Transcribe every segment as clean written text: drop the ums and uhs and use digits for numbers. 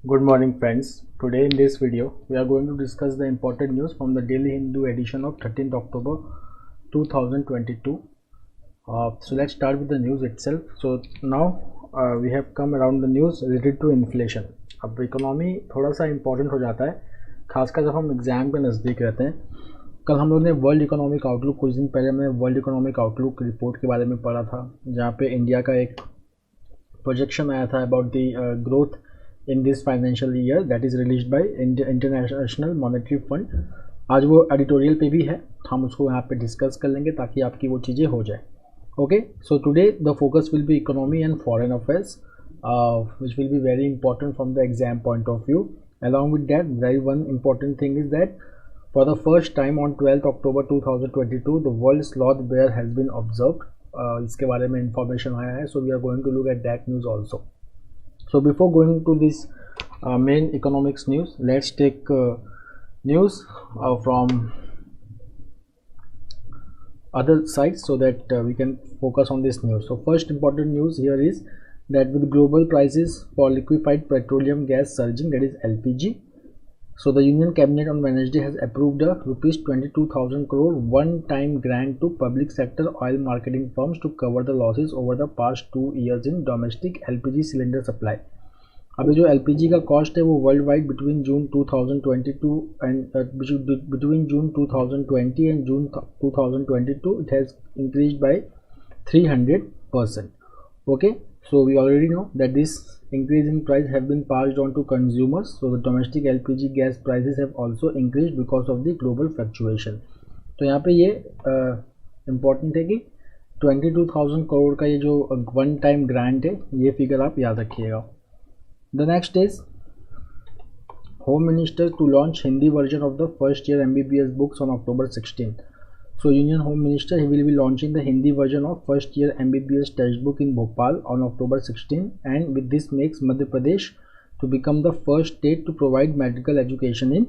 Good morning friends. Today in this video we are going to discuss the important news from the Daily Hindu edition of 13th October 2022. So let's start with the news itself. So now we have come around the news related to inflation. अब economy थोड़ा सा important हो जाता है, खासकर जब हम exam के नज़दीक रहते हैं. कल हम लोग ने वर्ल्ड इकोनॉमिक आउटलुक, कुछ दिन पहले हमने वर्ल्ड इकोनॉमिक आउटलुक रिपोर्ट के बारे में पढ़ा था, जहाँ पे इंडिया का एक प्रोजेक्शन आया था about the growth in this financial year that is released by international monetary fund. आज वो एडिटोरियल पे भी है, हम उसको यहाँ पे डिस्कस कर लेंगे ताकि आपकी वो चीज़ें हो जाए. Okay, so today the focus will be economy and foreign affairs which will be very important from the exam point of view. Along with that, very one important thing is that for the first time on 12th October 2022 the world sloth bear has been observed. इसके बारे में information आया है, so we are going to look at that news also. So before going to this main economics news, let's take news from other sites so that we can focus on this news. So first important news here is that with global prices for liquefied petroleum gas surging, that is LPG, so the Union Cabinet on Wednesday has approved a rupees 22,000 crore one-time grant to public sector oil marketing firms to cover the losses over the past 2 years in domestic LPG cylinder supply. अभी जो LPG का cost है वो world wide between June 2022 and between June 2020 and June 2022 it has increased by 300%. Okay, so we already know that this increase in price have been passed on to consumers, so the domestic LPG gas prices have also increased because of the global fluctuation. तो यहाँ पे ये important है कि 22,000 करोड़ का ये जो one time grant है, ये फिगर आप याद रखिएगा. The next is home minister to launch Hindi version of the first year MBBS books on October 16. So Union Home Minister, he will be launching the Hindi version of first year MBBS textbook in Bhopal on October 16, and with this makes Madhya Pradesh to become the first state to provide medical education in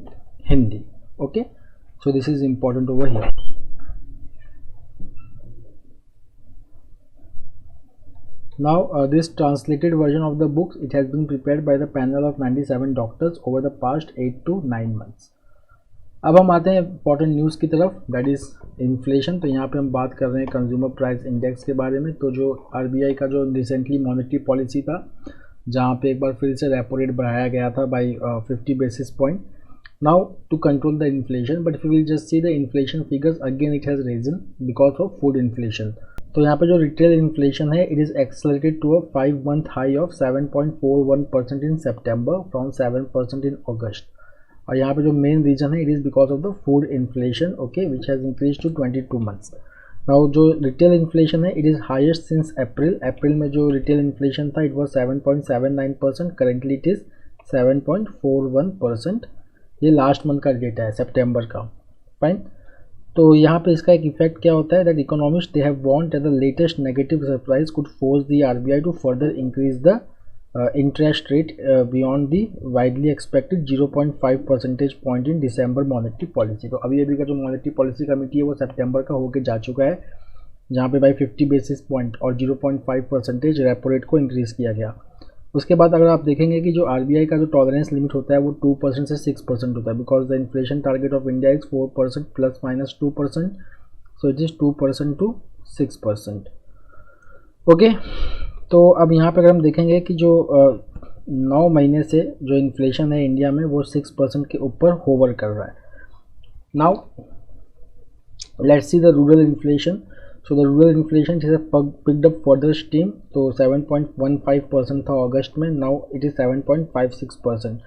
Hindi. Okay, so this is important over here. Now this translated version of the books, it has been prepared by the panel of 97 doctors over the past 8 to 9 months. अब हम आते हैं important news की तरफ, that is inflation. तो यहाँ पे हम बात कर रहे हैं कंज्यूमर प्राइस इंडेक्स के बारे में. तो जो RBI का जो रिसेंटली मॉनेटरी पॉलिसी था, जहाँ पे एक बार फिर से रेपो रेट बढ़ाया गया था by 50 basis point now to control the inflation. But if you will just see the inflation figures again it has reason because of food inflation. तो यहाँ पे जो रिटेल इन्फ्लेशन है, it is accelerated to a 5-month high of 7.41% in September from 7% in August. और यहाँ पे जो main reason है, it is because of the food inflation, okay, which has increase to 22 months. Now जो retail inflation है, it is highest since April में जो retail inflation था, it was 7.79%, currently it is 7.41%. ये लास्ट मंथ का data है, सितंबर का. Fine. तो यहाँ पे इसका एक इफेक्ट क्या होता है, that economist they have want that the latest negative surprise could force the RBI to further increase the interest rate beyond the widely expected 0.5 percentage point in December monetary policy. तो अभी का जो monetary policy committee है वो सितंबर का होके जा चुका है, जहाँ पे बाई 50 बेसिस पॉइंट और 0.5% रेपो रेट को इंक्रीज़ किया गया. उसके बाद अगर आप देखेंगे कि जो RBI का जो टॉलरेंस लिमिट होता है वो 2% से 6% होता है, because the inflation target of India is 4% ±2%, so it is 2% to 6%. Okay, तो अब यहाँ पर अगर हम देखेंगे कि जो 9 महीने से जो इन्फ्लेशन है इंडिया में वो 6% के ऊपर होवर कर रहा है. Now let's see the rural inflation. So the rural inflation is picked up further steam. तो 7.15% था अगस्त में, now it is 7.56%.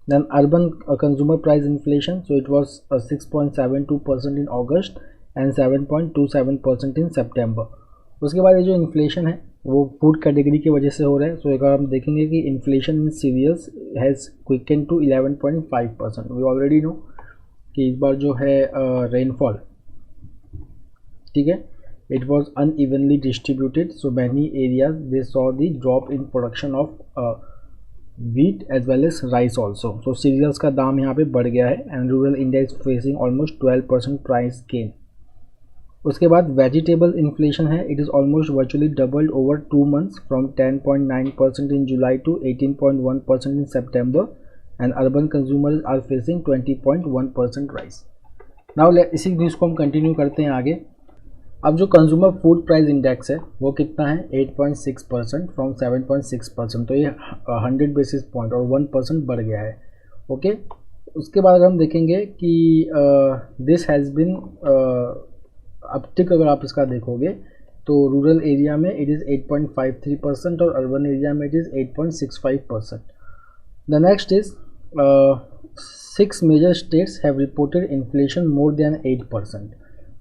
Then urban consumer price inflation, so it was 6.72% in August and 7.27% in September. उसके बाद ये जो inflation है वो फूड कैटेगरी की वजह से हो रहा है. सो अगर हम देखेंगे कि inflation in cereals has quicken to 11.5%. We already know कि इस बार जो है रेनफॉल, ठीक है, it was unevenly distributed, so many areas they saw the drop in production of wheat as well as rice also. So cereals का दाम यहाँ पे बढ़ गया है and rural India is facing almost 12% price gain. उसके बाद वेजिटेबल इन्फ्लेशन है, it is almost virtually doubled over 2 months from 10.9% in July to 18.1% in September and urban consumers are facing 20.1% rise. Now इसी न्यूज़ को हम continue करते हैं आगे। अब जो कंज्यूमर फूड प्राइस इंडेक्स है वो कितना है 8.6% फ्रॉम 7.6%, तो ये 100 बेसिस पॉइंट और 1% बढ़ गया है। ओके, उसके बाद अगर हम देखेंगे कि दिस हैज़ बिन अपटिक, अगर आप इसका देखोगे तो रूरल एरिया में इट इज़ 8.53% और अर्बन एरिया में it is 8.65%। The next is 6 major states have reported inflation more than 8%।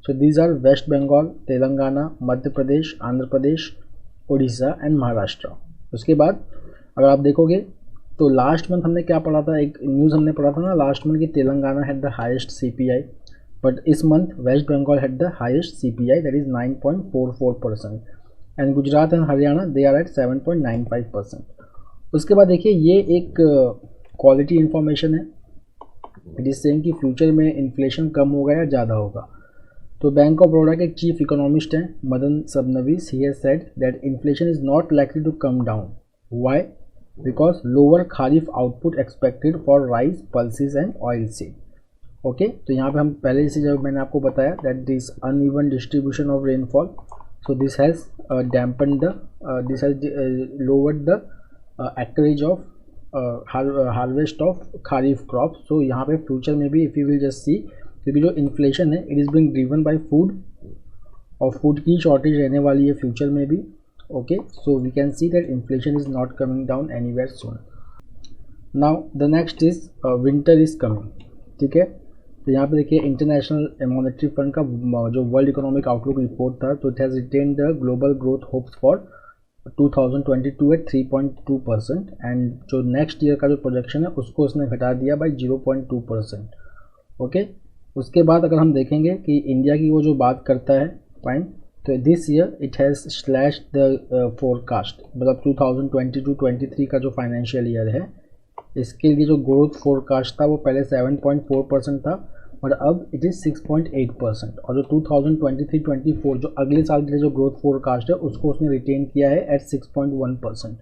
So these are West Bengal, Telangana, Madhya Pradesh, Andhra Pradesh, Orissa and Maharashtra. उसके बाद अगर आप देखोगे तो लास्ट मंथ हमने क्या पढ़ा था, एक न्यूज़ हमने पढ़ा था ना लास्ट मंथ कि Telangana had the highest CPI, but इस month West Bengal had the highest CPI that is 9.44% and Gujarat and Haryana they are at 7.95%। उसके बाद देखिए ये एक क्वालिटी इन्फॉर्मेशन है, इट इज़ सेइंग कि फ्यूचर में इन्फ्लेशन कम होगा या ज़्यादा होगा। तो बैंक ऑफ बड़ौदा के चीफ इकोनॉमिस्ट हैं Madan Sabnavis, he has said that inflation is not likely to come down. Why? Because lower kharif output expected for rice, pulses and oil seed. Okay, तो यहाँ पे हम पहले से जब मैंने आपको बताया that this uneven distribution of rainfall, so this has dampen the this has lowered the acreage of harvest of kharif crop. So यहाँ पे फ्यूचर में भी if you will just see, क्योंकि जो इन्फ्लेशन है it is being driven by food और food की shortage रहने वाली है फ्यूचर में भी। Okay, so we can see that inflation is not coming down anywhere soon. Now the next is winter is coming. ठीक है, तो यहाँ पे देखिए इंटरनेशनल मॉनेटरी फंड का जो वर्ल्ड इकोनॉमिक आउटलुक रिपोर्ट था, तो it has retain the global growth hopes for 2022 at 3.2% and जो नेक्स्ट ईयर का जो प्रोजेक्शन है उसको उसने घटा दिया बाई 0.2%। ओके, उसके बाद अगर हम देखेंगे कि इंडिया की वो जो बात करता है फाइन, तो this year it has slash the forecast, मतलब 2022-23 का जो फाइनेंशियल ईयर है इसके लिए जो ग्रोथ फोरकास्ट था वो पहले 7.4% था और अब इट इज़ 6.8%, और जो 2023-24 जो अगले साल के लिए जो ग्रोथ फोरकास्ट है उसको उसने रिटेन किया है एट 6.1%।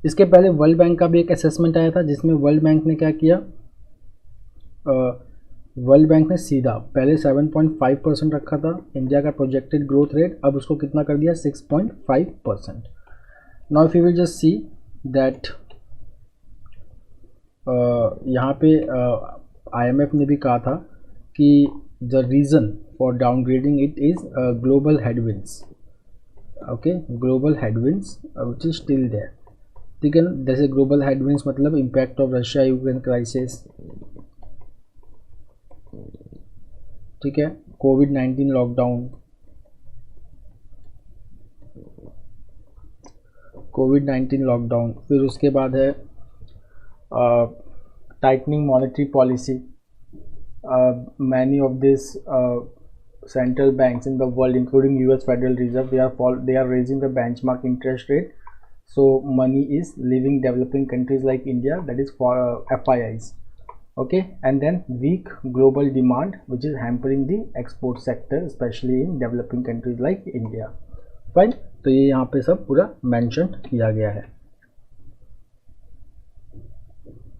इसके पहले वर्ल्ड बैंक का भी एक असेसमेंट आया था जिसमें वर्ल्ड बैंक ने क्या किया, वर्ल्ड बैंक ने सीधा पहले 7.5% रखा था इंडिया का प्रोजेक्टेड ग्रोथ रेट, अब उसको कितना कर दिया 6.5%। Now if you will just see that यहाँ पे IMF ने भी कहा था कि the reason for downgrading it is global headwinds. Okay, global headwinds which is still there. ठीक है ना, जैसे ग्लोबल हेडविंड्स मतलब impact of Russia Ukraine crisis, ठीक है, कोविड-19 लॉकडाउन, फिर उसके बाद है tightening monetary policy. Many of these central banks in the world, including US Federal Reserve, they are raising the benchmark interest rate. So money is leaving developing countries like India, that is for FIIs. Okay, and then weak global demand, which is hampering the export sector, especially in developing countries like India. Fine. तो ये यहाँ पे सब पूरा mention किया गया है।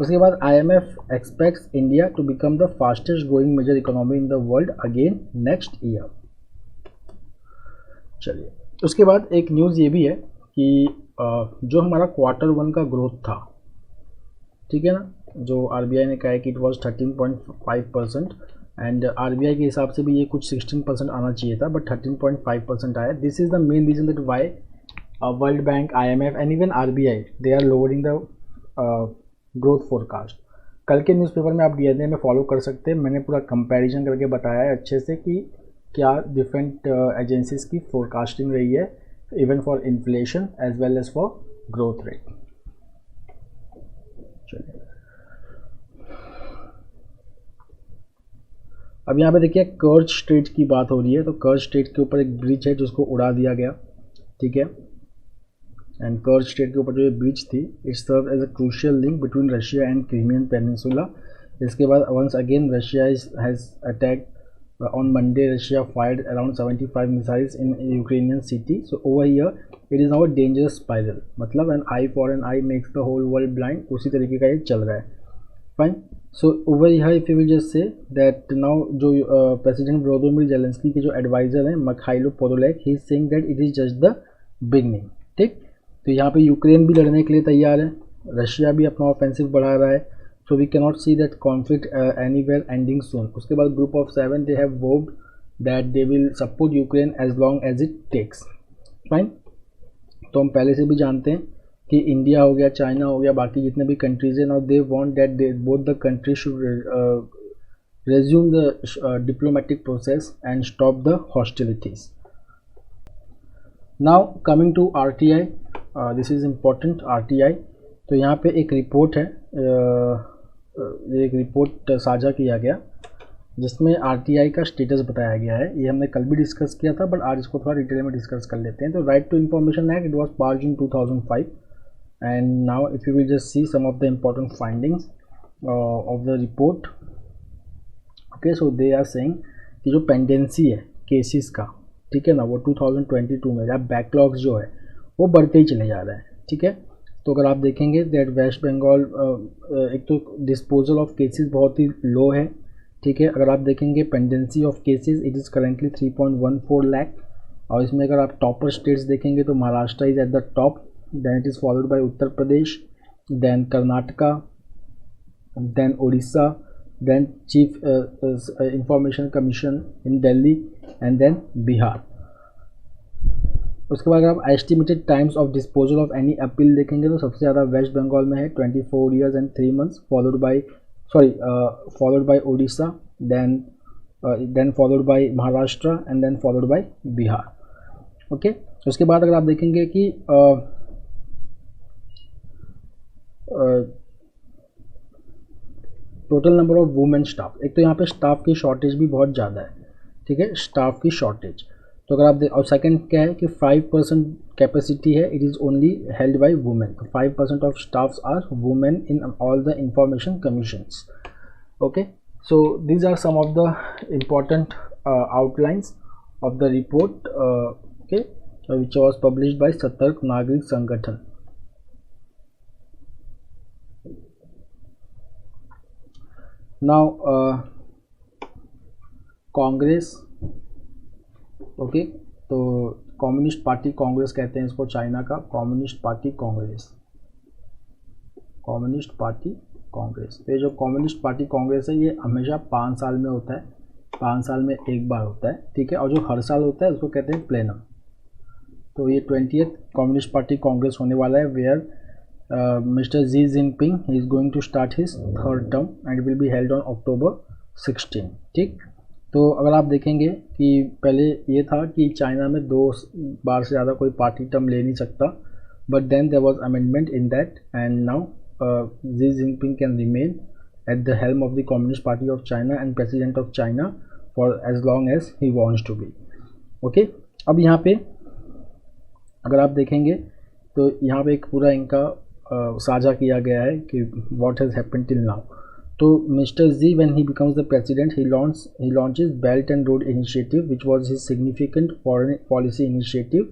उसके बाद IMF expects India to become the fastest growing major economy in the world again next year। चलिए, उसके बाद एक न्यूज़ ये भी है कि जो हमारा Q1 का ग्रोथ था, ठीक है ना, जो RBI ने कहा है कि इट वॉज 13.5% एंड RBI के हिसाब से भी ये कुछ 16% आना चाहिए था, बट 13.5% आया। This is the main reason that why World Bank, IMF and even RBI they are lowering the growth forecast. कल के न्यूज़पेपर में आप DNA में फॉलो कर सकते हैं, मैंने पूरा कंपैरिजन करके बताया है अच्छे से कि क्या डिफरेंट एजेंसीज की फोरकास्टिंग रही है, even for inflation as well as for growth rate. चलिए, अब यहाँ पे देखिए कर्ज स्ट्रेट की बात हो रही है, तो कर्ज स्ट्रेट के ऊपर एक ब्रिज है जिसको उड़ा दिया गया, ठीक है, एंड कर्ज स्ट्रेट के ऊपर जो ये ब्रिज थी it serve as a crucial link between Russia and Crimean peninsula. इसके बाद once again Russia has attack on Monday Russia fired around 75 missiles in a Ukrainian city. So over here it is now a dangerous spiral, मतलब an eye for an eye makes the whole world blind, उसी तरीके का ये चल रहा है. Fine. So over here if you will just say that now जो President Volodymyr Zelensky के जो advisor हैं Mikhailo Podolyak, he is saying that it is just the beginning. ठीक, तो यहाँ पे यूक्रेन भी लड़ने के लिए तैयार है, रशिया भी अपना ऑफेंसिव बढ़ा रहा है. So we can not see that conflict anywhere ending soon. उसके बाद group of 7 they have vowed that they will support Ukraine as long as it takes. Fine. तो हम पहले से भी जानते हैं कि इंडिया हो गया, चाइना हो गया, बाकी जितने भी कंट्रीज हैं, now they want that they both the country should resume the diplomatic process and stop the hostilities. Now coming to RTI, this is important. RTI, तो यहाँ पे एक रिपोर्ट है, एक रिपोर्ट साझा किया गया जिसमें RTI का स्टेटस बताया गया है. ये हमने कल भी डिस्कस किया था बट आज इसको थोड़ा डिटेल में डिस्कस कर लेते हैं. तो right to information act, it was passed in 2005 and now if you will just see some of the important findings of the report. Okay, so they are saying कि जो पेंडेंसी है cases का, ठीक है ना, वो 2022 में या बैकलॉग्स जो है वो बढ़ते ही चले जा रहा है. ठीक है, तो अगर आप देखेंगे दैट वेस्ट बंगाल एक तो डिस्पोजल ऑफ केसेस बहुत ही लो है. ठीक है, अगर आप देखेंगे pendency of cases it is currently 3.14 lakh. और इसमें अगर आप टॉपर स्टेट्स देखेंगे तो Maharashtra is at the top, then it is followed by Uttar Pradesh, then Karnataka, then Orissa, then chief information commission in Delhi and then Bihar. उसके बाद अगर आप estimated times of disposal of any appeal देखेंगे तो सबसे ज़्यादा वेस्ट बंगाल में है 24 years and 3 months, followed by Odisha, then followed by Maharashtra and then followed by Bihar. Okay, उसके बाद अगर आप देखेंगे कि total number of women staff, एक तो यहाँ पे स्टाफ की शॉर्टेज भी बहुत ज़्यादा है. ठीक है, स्टाफ की शॉर्टेज. तो अगर आप और सेकंड क्या है कि 5% कैपेसिटी है, it is only held by women. 5% of staffs are women in all the information commissions. Okay, so these are some of the important outlines of the report, okay, which was published by Satark Nagrik Sangathan. Now congress, okay, तो communist party congress कहते हैं इसको China का, communist party congress, communist party congress. तो ये जो communist party Congress है ये हमेशा 5 साल में होता है, 5 साल में एक बार होता है. ठीक है, और जो हर साल होता है उसको कहते हैं प्लेनम. तो ये 20th कम्युनिस्ट पार्टी कांग्रेस होने वाला है, where mister Xi Jinping he is going to start his 3rd term and will be held on October 16. ठीक, तो अगर आप देखेंगे कि पहले ये था कि चाइना में 2 बार से ज़्यादा कोई पार्टी टर्म ले नहीं सकता, but then there was amendment in that and now Xi Jinping can remain at the helm of the Communist Party of China and president of China for as long as he wants to be. Okay, अब यहाँ पे अगर आप देखेंगे तो यहाँ पे एक पूरा इनका साझा किया गया है कि what has happened till now. तो Mr. Z, when he becomes the president, he launches Belt and Road Initiative, which was his significant foreign policy initiative,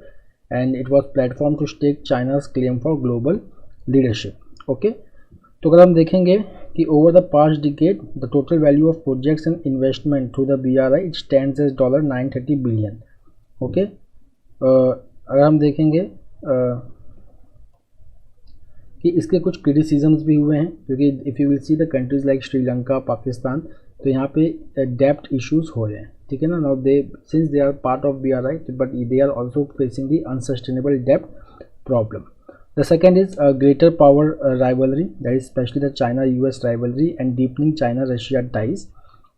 and it was platform to stake China's claim for global leadership. Okay, तो अगर हम देखेंगे कि over the past decade, the total value of projects and investment through the BRI it stands as $930 billion. Okay, अगर हम देखेंगे कि इसके कुछ क्रिटिसिजम्स भी हुए हैं, क्योंकि if you will see the countries like Sri Lanka, Pakistan, तो यहाँ पे डेप्ट इश्यूज हो रहे हैं. ठीक है ना, now they since they are part of BRI but they are also facing the unsustainable डेप्ट problem. The second is greater power rivalry, that is specially the China US rivalry and deepening China Russia ties.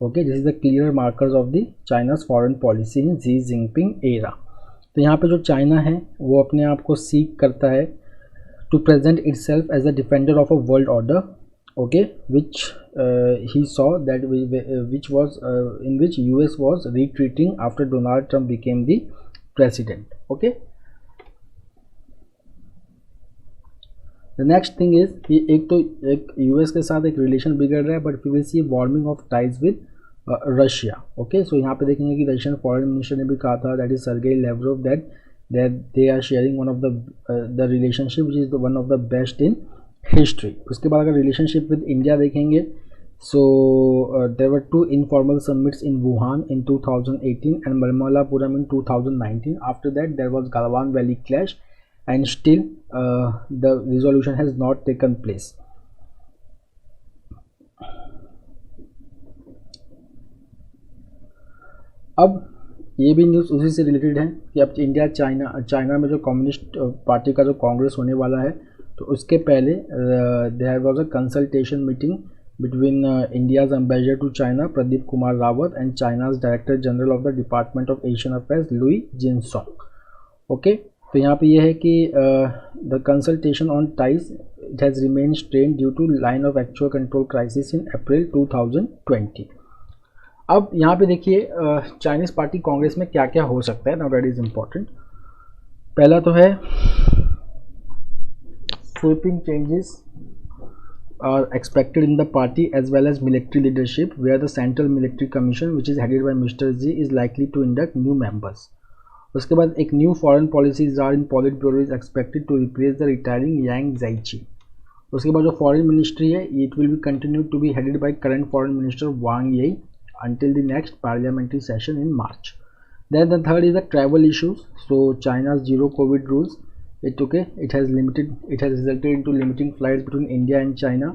Okay, this is the clear markers of the China's foreign policy in Xi Jinping era. तो यहाँ पे जो China है वो अपने आप को seek करता है to present itself as a defender of a world order, okay, which he saw that which was in which US was retreating after Donald Trump became the president. Okay, the next thing is कि एक US के साथ एक relation बिगड़ रहा है, but we will see warming of ties with Russia. Okay, so यहाँ पे देखेंगे कि रशियन फॉरेन मिनिस्टर ने भी कहा था, that is Sergei Lavrov, that they are sharing one of the relationship which is one of the best in history. उसके बाद अगर रिलेशनशिप विद इंडिया देखेंगे, so there were two informal summits in Wuhan in 2018 and Mamallapuram in 2019. After that there was Galwan Valley clash and still the resolution has not taken place. अब ये भी news उसी से related है कि अब India China में जो कम्युनिस्ट पार्टी का जो कांग्रेस होने वाला है, तो उसके पहले there was a consultation meeting between India's ambassador to China Pradeep Kumar Rawat and China's Director General of the Department of Asian Affairs Louis Jinsong. Okay, तो यहाँ पे ये है कि the consultation on ties it has remained strained due to line of actual control crisis in April 2020. अब यहाँ पे देखिए चाइनीज़ पार्टी कांग्रेस में क्या क्या हो सकता है, नाउ दैट इज़ इम्पोर्टेंट। पहला तो है sweeping changes are expected in the party as well as military leadership, where the Central Military Commission, which is headed by Mr. Xi, is likely to induct new members. उसके बाद एक new foreign policy czar in Politburo is expected to replace the retiring Yang Jiechi. उसके बाद जो foreign ministry है, it will be continued to be headed by current foreign minister Wang Yi until the next parliamentary session in March. Then the third is the travel issues. So China's zero COVID rules, it has resulted into limiting flights between India and China.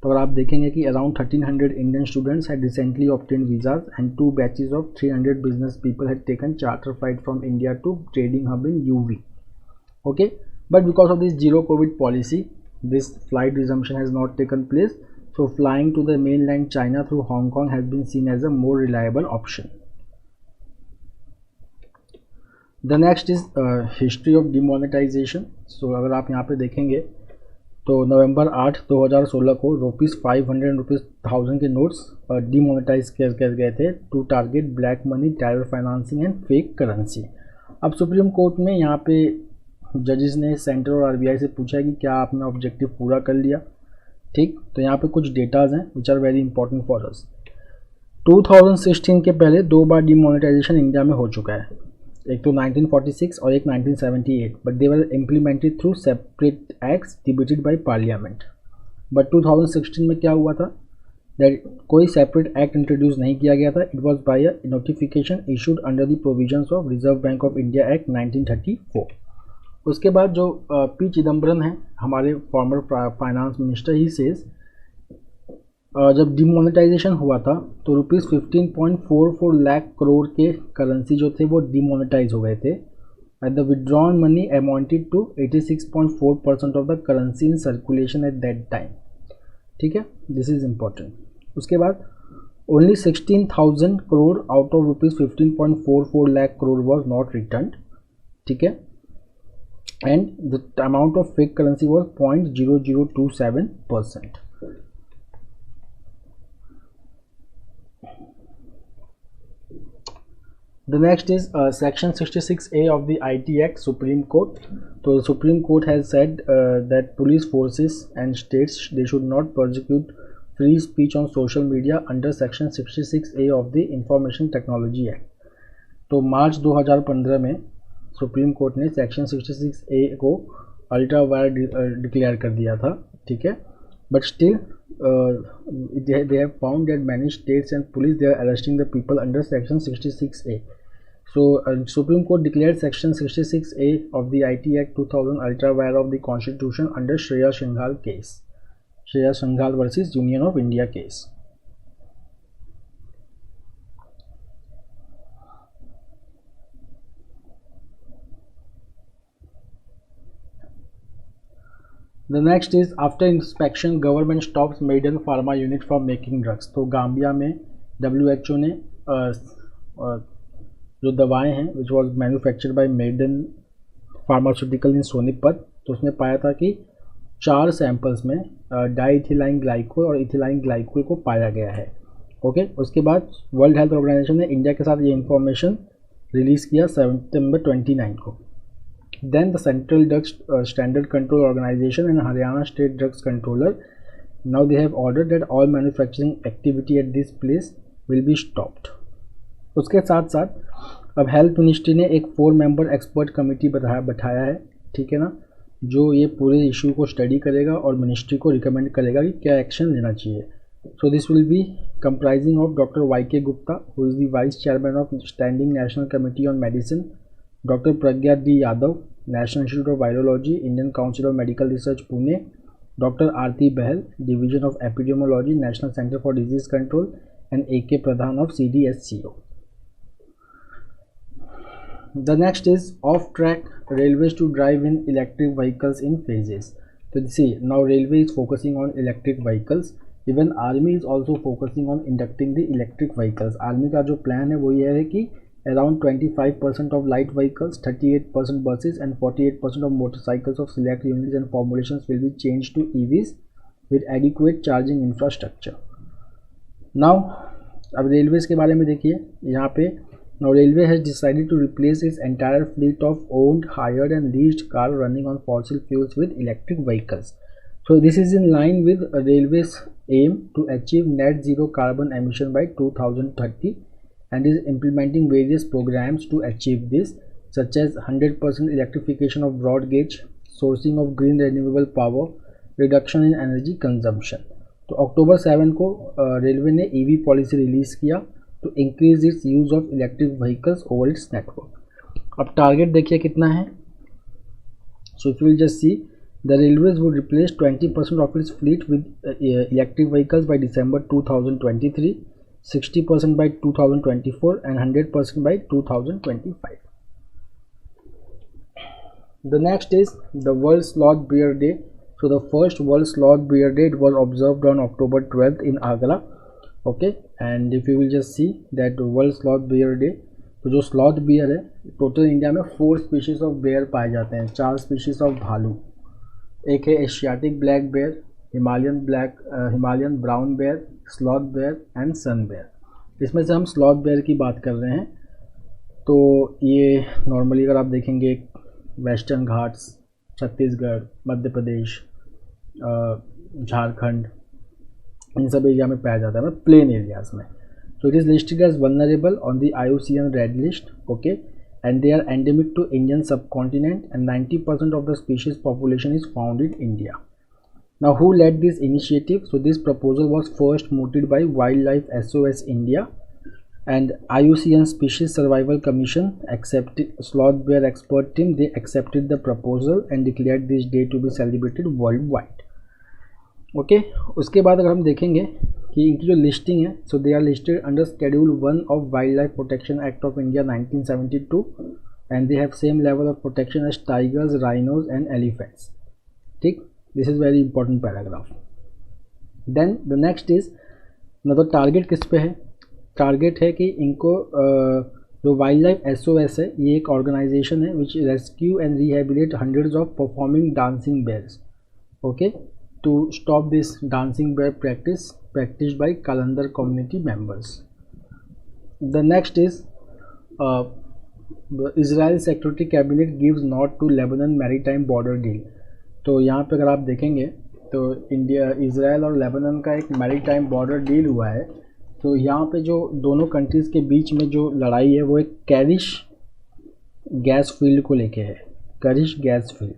तो अगर आप देखेंगे कि around 1300 Indian students had recently obtained visas and 2 batches of 300 business people had taken charter flight from India to trading hub in UV. Okay, but because of this zero COVID policy, this flight resumption has not taken place. So flying to the mainland China through Hong Kong has been seen as a more reliable option. The next is history of demonetization. So अगर आप यहाँ पे देखेंगे तो नवंबर 8, 2016 को ₹500 ₹1000 के notes demonetize किए गए थे to target black money, terror financing and fake currency. अब सुप्रीम कोर्ट में यहाँ पे जजेस ने सेंटर और आरबीआई से पूछा कि क्या आपने ऑब्जेक्टिव पूरा कर लिया। ठीक, तो यहाँ पे कुछ डेटाज हैं which are very important for us. 2016 के पहले 2 बार डिमोनेटाइजेशन इंडिया में हो चुका है, एक तो 1946 और एक 1978, but they were implemented through separate acts debated by parliament. But 2016 में क्या हुआ था, दैट कोई सेपरेट एक्ट इंट्रोड्यूस नहीं किया गया था, it was by a notification issued under the provisions of reserve bank of India act 1934। उसके बाद जो पी चिदम्बरम हैं हमारे former finance minister, he says जब डिमोनेटाइजेशन हुआ था तो ₹15.44 लाख करोड़ के करेंसी जो थे वो डिमोनेटाइज हो गए थे and the withdrawn money amounted to 86.4% of the currency in circulation at that time. ठीक है, दिस इज इम्पॉर्टेंट। उसके बाद only 16,000 crore out of ₹15.44 lakh crore was not return. ठीक है, and the amount of fake currency was 0.0027%। The next is section 66A of the IT Act, Supreme Court. So the Supreme Court has said that police forces and states, they should not persecute free speech on social media under section 66A of the Information Technology Act. तो मार्च 2015 में supreme court ने section 66A को ultra wire declare कर दिया था। ठीक है, but still they have found that many states and police, they are arresting the people under section 66A. So Supreme Court declared section 66A of the IT Act 2000 ultra vires of the Constitution under Shreya Shinghal case, Shreya Shinghal versus Union of India case. The next is after inspection government stops Maiden Pharma unit from making drugs. तो Gambia में WHO ने जो दवाएं हैं which was manufactured by Maiden Pharmaceutical in Sonipat, तो उसने पाया था कि 4 सैंपल्स में डाईइथिलाइन ग्लाइकोल और इथिलाइन ग्लाइकोल को पाया गया है। ओके, उसके बाद वर्ल्ड हेल्थ ऑर्गेनाइजेशन ने इंडिया के साथ ये इंफॉर्मेशन रिलीज़ किया सितंबर 29 को। Then the Central Drugs Standard Control Organization and Haryana State Drugs Controller, now they have ordered that all manufacturing activity at this place will be stopped. उसके साथ साथ अब हेल्थ मिनिस्ट्री ने एक 4 मेंबर एक्सपर्ट कमेटी बैठाया है, ठीक है ना, जो ये पूरे इशू को स्टडी करेगा और मिनिस्ट्री को रिकमेंड करेगा कि क्या एक्शन लेना चाहिए। So this will be comprising of Dr. Y.K. Gupta, who is the Vice Chairman of Standing National Committee on Medicine, Dr. Pragya D. Yadav, National Institute of Virology, Indian Council of Medical Research, Pune, Dr. Aarti Bahal, Division of Epidemiology, National Center for Disease Control, and A.K. Pradhan of CDSCO. The next is off-track railways to drive in electric vehicles in phases. So see, now railway is focusing on electric vehicles. Even army is also focusing on inducting the electric vehicles. Army का जो plan है वो ये है कि around 25% of light vehicles, 38% buses and 48% of motorcycles of select units and formulations will be change to EVs with adequate charging infrastructure. Now अब railways के बारे में देखिए यहाँ पे। Now railway has decided to replace its entire fleet of owned, hired and leased car running on fossil fuels with electric vehicles. So this is in line with Railway's aim to achieve net zero carbon emission by 2030 and is implementing various programs to achieve this, such as 100% electrification of broad gauge, sourcing of green renewable power, reduction in energy consumption. तो अक्टूबर 7 को railway ने EV policy release किया to increase its use of electric vehicles over its network। अब target देखिए कितना है। So if you will just see, the railways would replace 20% of its fleet with electric vehicles by December 2023, 60% by 2024 and 100% by 2025. The next is the World Sloth Bear Day. So the first World Sloth Bear Day was observed on October 12th in Agra. Okay, and if you will just see that World Sloth Bear Day, तो जो sloth bear है, total India में 4 species of bear पाए जाते हैं, 4 species of भालू। एक है Asiatic black bear, Himalayan brown bear, sloth bear and sun bear. इसमें से हम स्लॉथ बेयर की बात कर रहे हैं। तो ये नॉर्मली अगर आप देखेंगे वेस्टर्न घाट्स, छत्तीसगढ़, मध्य प्रदेश, झारखंड, इन सब एरिया में पाया जाता है, प्लेन एरियाज़ में। तो it is listed as vulnerable on the IUCN red list. Okay, and they are endemic to Indian subcontinent and 90% of the species population is found in India. Now who led this initiative? So this proposal was first mooted by Wildlife SOS India and IUCN Species Survival Commission accepted sloth bear expert team. They accepted the proposal and declared this day to be celebrated worldwide. Okay, उसके बाद अगर हम देखेंगे कि इनकी जो listing है, so they are listed under schedule 1 of wildlife protection act of India 1972 and they have same level of protection as tigers, rhinos and elephants. ठीक, this is very important paragraph. Then the next is मतलब target किस पे है? Target है कि इनको जो wild life SOS है, ये एक ऑर्गेनाइजेशन है which rescue and rehabilitate hundreds of performing dancing bears. Okay, to stop this dancing bear practice practiced by Kalandar community members. The next is the Israel Security Cabinet gives nod to Lebanon maritime border deal. तो यहाँ पे अगर आप देखेंगे तो India, Israel और Lebanon का एक मैरीटाइम बॉर्डर डील हुआ है। तो यहाँ पे जो दोनों कंट्रीज़ के बीच में जो लड़ाई है वो एक कैरिश गैस फील्ड को लेके है, कैरिश गैस फील्ड।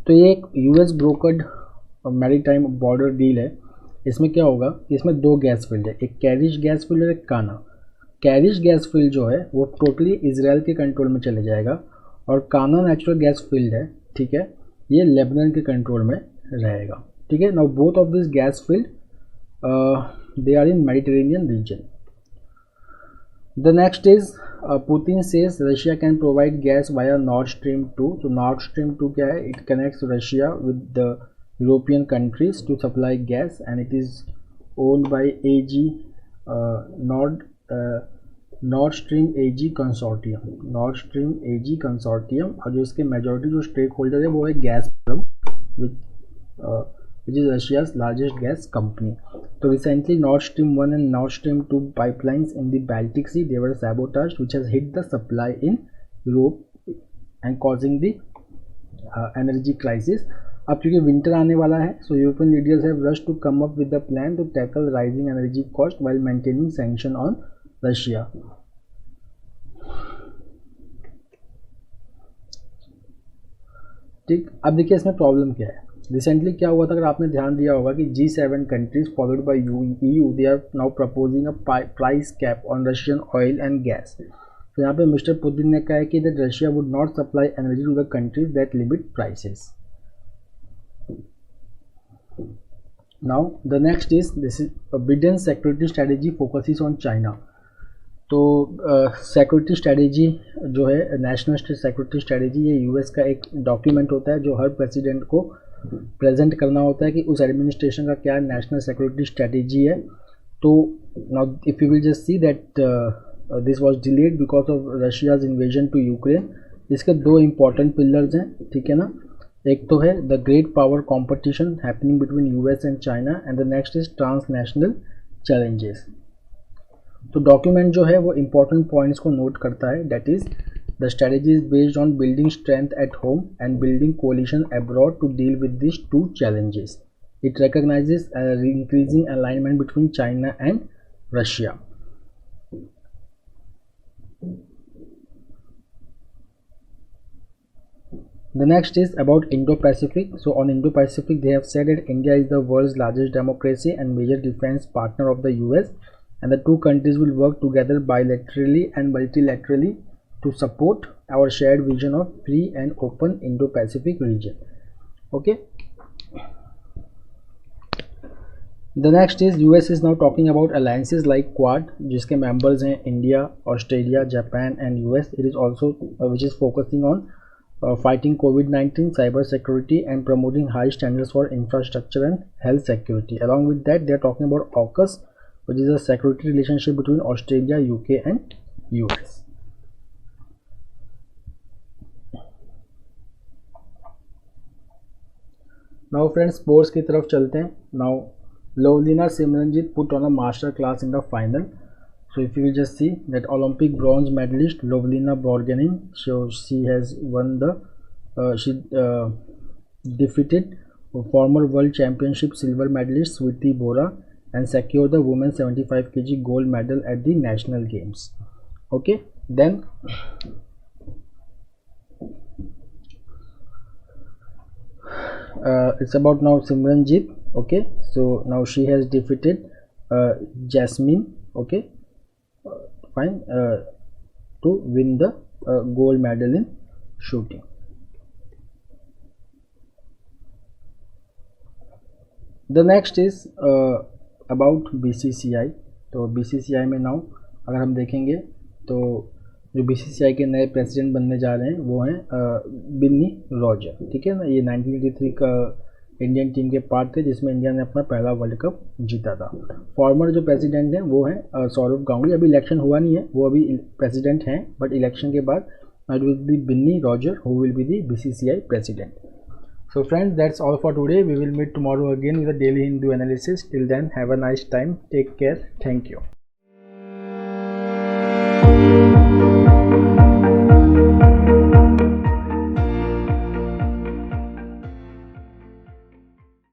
तो ये एक US brokered maritime border deal है। इसमें क्या होगा, इसमें 2 गैस फील्ड है, एक कैरिश गैस फील्ड और एक काना। कैरिश गैस फील्ड जो है वो टोटली इजराइल के कंट्रोल में चले जाएगा और काना नेचुरल गैस फील्ड है, ठीक है, ये लेबनान के कंट्रोल में रहेगा। ठीक है, now both of this gas field they are in Mediterranean region. The next is Putin says Russia can provide gas via Nord Stream 2. तो Nord Stream 2 क्या है? It connects Russia with the European countries to supply gas and it is owned by Nord Stream AG consortium, Nord Stream AG consortium। और जो इसके majority जो stake holder है वो है गैसप्रम which is Russia's largest gas company. So recently Nord Stream 1 and Nord Stream 2 pipelines in the Baltic Sea, they were sabotaged, which has hit the supply in Europe and causing the energy crisis. अब क्योंकि winter आने वाला है, so European leaders have rush to come up with the plan to tackle rising energy cost while maintaining sanction on Russia. ठीक, अब देखिए इसमें problem क्या है। रिसेंटली क्या हुआ था, अगर आपने ध्यान दिया होगा कि G7 countries followed by EU they are now proposing a price cap on Russian oil and gas. तो यहाँ पे मिस्टर पुतिन ने कहा है कि that Russia would not supply energy to the countries that limit prices. Now the next is this is Biden security strategy focuses on China. तो security strategy जो है, नेशनल सिक्योरिटी स्ट्रेटेजी, ये US का एक डॉक्यूमेंट होता है जो हर president को प्रेजेंट करना होता है कि उस एडमिनिस्ट्रेशन का क्या नेशनल सिक्योरिटी स्ट्रेटेजी है। तो now if you will just see that this was delayed because of Russia's invasion to Ukraine. इसके दो इंपॉर्टेंट पिलर्स हैं, ठीक है ना। एक तो है the great power competition happening between US and China and the next is transnational challenges. तो डॉक्यूमेंट जो है वो इंपॉर्टेंट पॉइंट्स को नोट करता है, that is the strategy is based on building strength at home and building coalition abroad to deal with this two challenges. It recognizes increasing alignment between China and Russia. The next is about Indo-Pacific. So on Indo-Pacific, they have said that India is the world's largest democracy and major defense partner of the US, and the two countries will work together bilaterally and multilaterally to support our shared vision of free and open Indo-Pacific region. Okay. The next is US is now talking about alliances like Quad, जिसके members हैं India, Australia, Japan and US. It is also which is focusing on fighting COVID-19, cyber security and promoting high standards for infrastructure and health security. Along with that, they are talking about AUKUS, which is a security relationship between Australia, UK and US. Now friends, sports की तरफ चलते हैं. Now Lovlina Simranjit put on a master class in the final. So if you will just see that Olympic bronze medalist Lovlina Borganin, so she has won the she defeated former world championship silver medalist Switi Bora and secured the women's 75 kg gold medal at the national games. Okay, then it's about now Simranjit. Okay, so now she has defeated Jasmine, okay, fine, to win the gold medal in shooting. The next is about BCCI. तो BCCI में now अगर हम देखेंगे तो जो BCCI के नए president बनने जा रहे हैं वो हैं बिन्नी रॉजर, ठीक है ना। ये 1983 का इंडियन टीम के पार्ट थे जिसमें इंडिया ने अपना पहला वर्ल्ड कप जीता था। फॉर्मर जो प्रेसिडेंट हैं वो हैं सौरभ गांगुली। अभी इलेक्शन हुआ नहीं है, वो अभी प्रेसिडेंट हैं, बट इलेक्शन के बाद it will be Binny Roger who will be the BCCI president. So friends, that's all for today. We will meet tomorrow again with a daily Hindu analysis. Till then, have a nice time. Take care. Thank you.